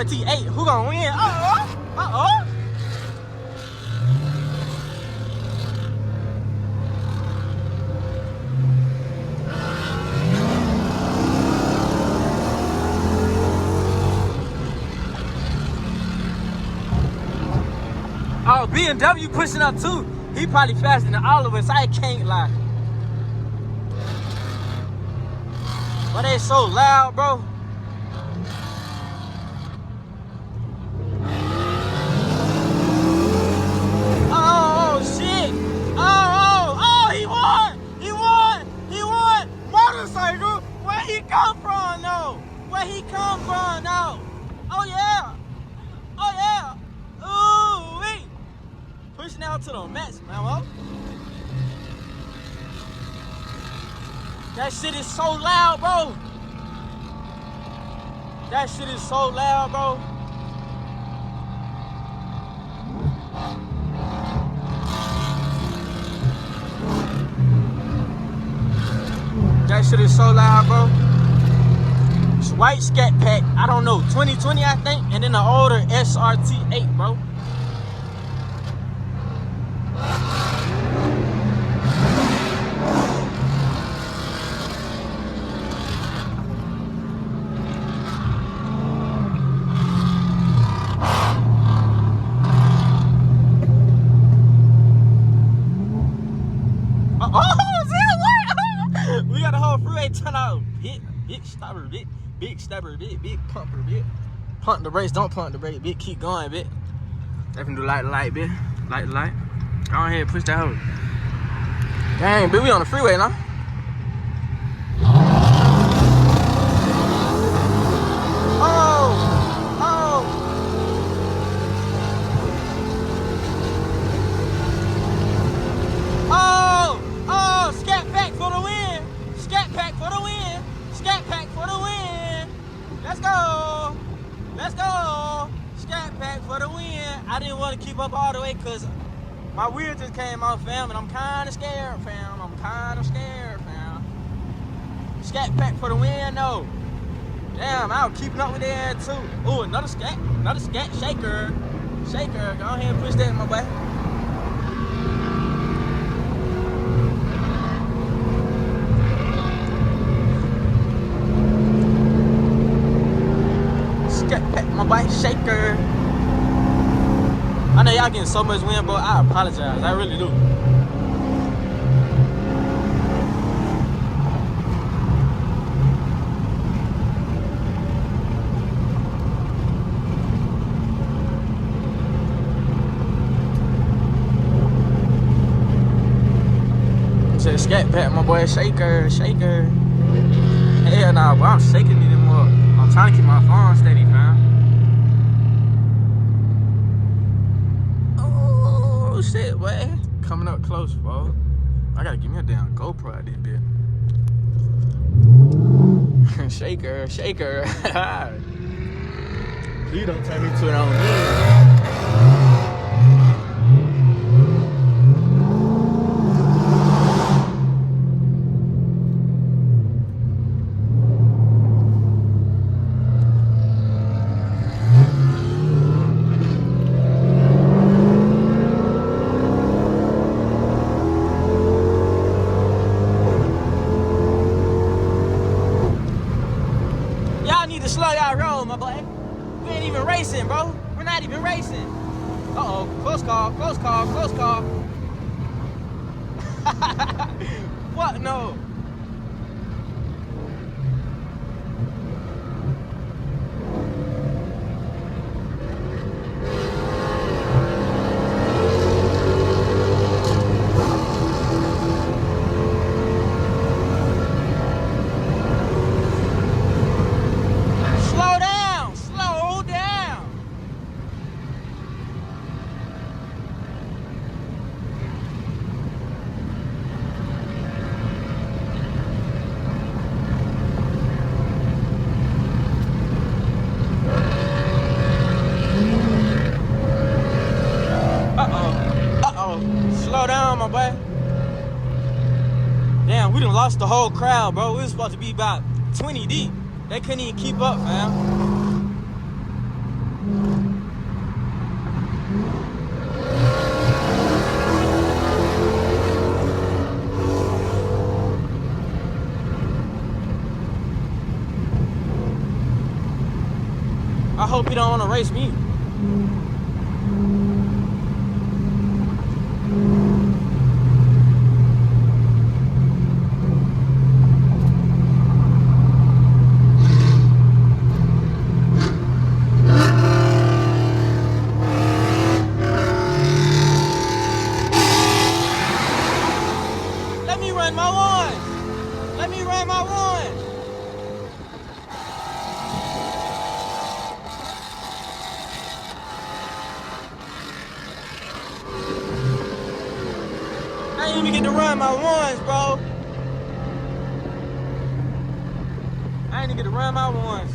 SRT8. Who gonna win? Uh-oh. Oh, BMW pushing up too. He probably faster than all of us. I can't lie. But they so loud, bro. Oh shit! Oh! He won! Motorcycle. Where he come from? No. Where he come from? No. Oh yeah. Ooh wee. Pushing out to the max, man. Well, that shit is so loud, bro. That shit is so loud, bro. That shit is so loud, bro. It's white Scatpack. I don't know, 2020, I think, and then the older SRT8, bro. We got the whole freeway turn out. Big stopper, big stepper, big pumper, bit. Pump the brakes, don't pump the brake, bit. Keep going, bit. Definitely do light, bit. Light. Go ahead, push that hoe. Dang, bitch, we on the freeway now. Oh, Scatpack for the win. Scatpack for the win. Scatpack for the win. Let's go. Scatpack for the win. I didn't want to keep up all the way because my wheel just came off, fam, and I'm kind of scared, fam. Scatpack for the win, though. Damn, I was keeping up with that too. Ooh, another scat shaker. Go ahead and push that, my boy. Scatpack, my boy, shaker. I know y'all getting so much wind, but I apologize. I really do. Said Scatpack, my boy, shaker. Hell nah, boy, I'm shaking it anymore. I'm trying to keep my phone steady, fam. Oh shit, boy. Coming up close, bro. I gotta give me a damn GoPro out this bit. Shaker. Please don't turn me to it on me. Slow y'all roll, my boy. We ain't even racing, bro. We're not even racing. Uh-oh, close call. What? No. Slow down, my boy. Damn, we done lost the whole crowd, bro. We was supposed to be about 20 deep. They couldn't even keep up, fam. I hope he don't want to race me. Let me run my ones. Let me run my ones. I ain't even get to run my ones, bro. I ain't even get to run my ones.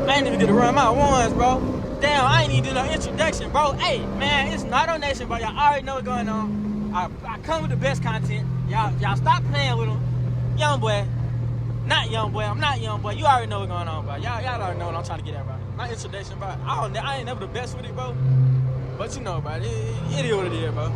I ain't even get to run my ones, bro. Damn, I ain't even do no introduction, bro. Hey, man, it's not on Nation, bro. Y'all already know what's going on. I come with the best content. Y'all stop playing with them. Young boy. Not young boy. I'm not young boy. You already know what's going on, bro. Y'all already know what I'm trying to get at, bro. My introduction, bro. I ain't never the best with it, bro. But you know, bro. It is what it is, bro.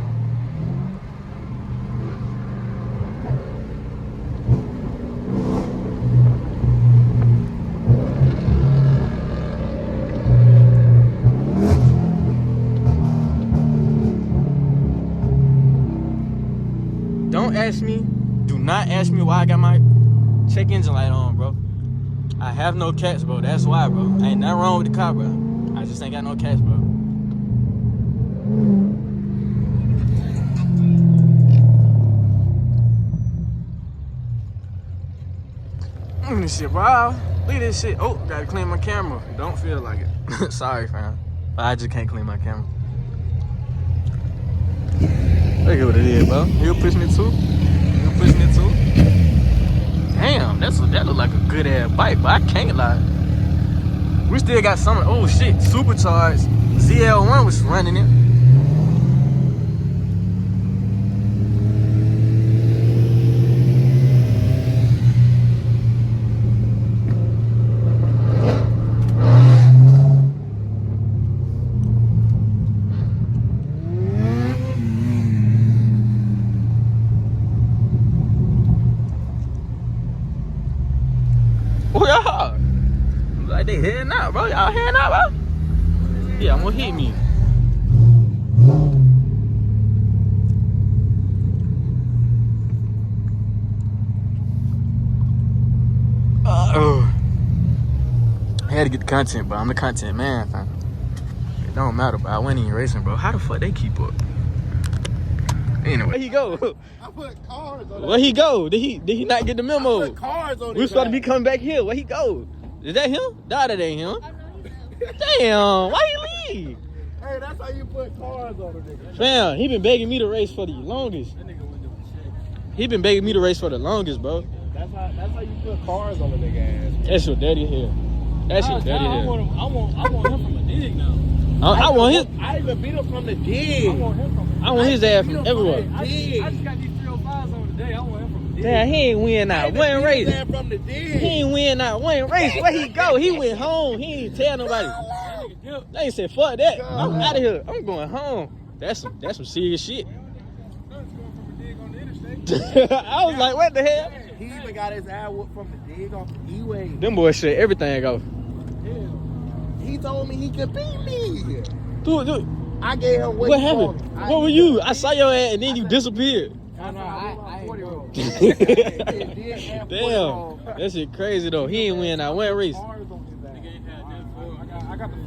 Don't ask me. Do not ask me why I got my check engine light on, bro. I have no cats, bro. That's why, bro. Ain't nothing wrong with the car, bro. I just ain't got no cats, bro. Look at this shit, bro. Look at this shit. Oh, gotta clean my camera. Don't feel like it. Sorry, fam. But I just can't clean my camera. Look at what it is, bro. He'll push me too. He'll push me too. Damn, that look like a good ass bike, but I can't lie. We still got some. Oh shit, supercharged. ZL1 was running it. Oh y'all, like they heading out, bro. Y'all heading out, bro. Yeah, I'm gonna hit me. I had to get the content, bro. I'm the content man, fam. It don't matter, bro. I wasn't even racing, bro. How the fuck they keep up? Anyway, where he go? I put cars on it. Where he go? Did he not get the memo? I put cars on it. We supposed to be coming back here. Where he go? Is that him? Nah, that ain't him. Damn, why he leave? Hey, that's how you put cars on it, nigga. Fam, he been begging me to race for the longest. That nigga went to check. He been begging me to race for the longest, bro. That's how you put cars on a nigga ass. That's your daddy here. That's your daddy I here. want him from a dig now. I want his. I even beat him from the dig. I want him from a I want his ass from everywhere. I just got these 305s on today. I want him from a dig. Damn, he ain't win not one race. His ass from the dig. He ain't win not one race. Where he go? He went home. He ain't tell nobody. That nigga dipped. They ain't said fuck that. I'm out of here. I'm going home. That's some serious shit. Son's going from a dig on the interstate. I was like, what the hell? He even got his ass whooped from the dig off the E-way. Them boys shit everything go. He told me he could beat me. Dude, I gave him what happened? What were you? I saw your ass and then you disappeared. I Damn, that shit crazy though. He ain't win not one race. Nigga ain't had that before. I got the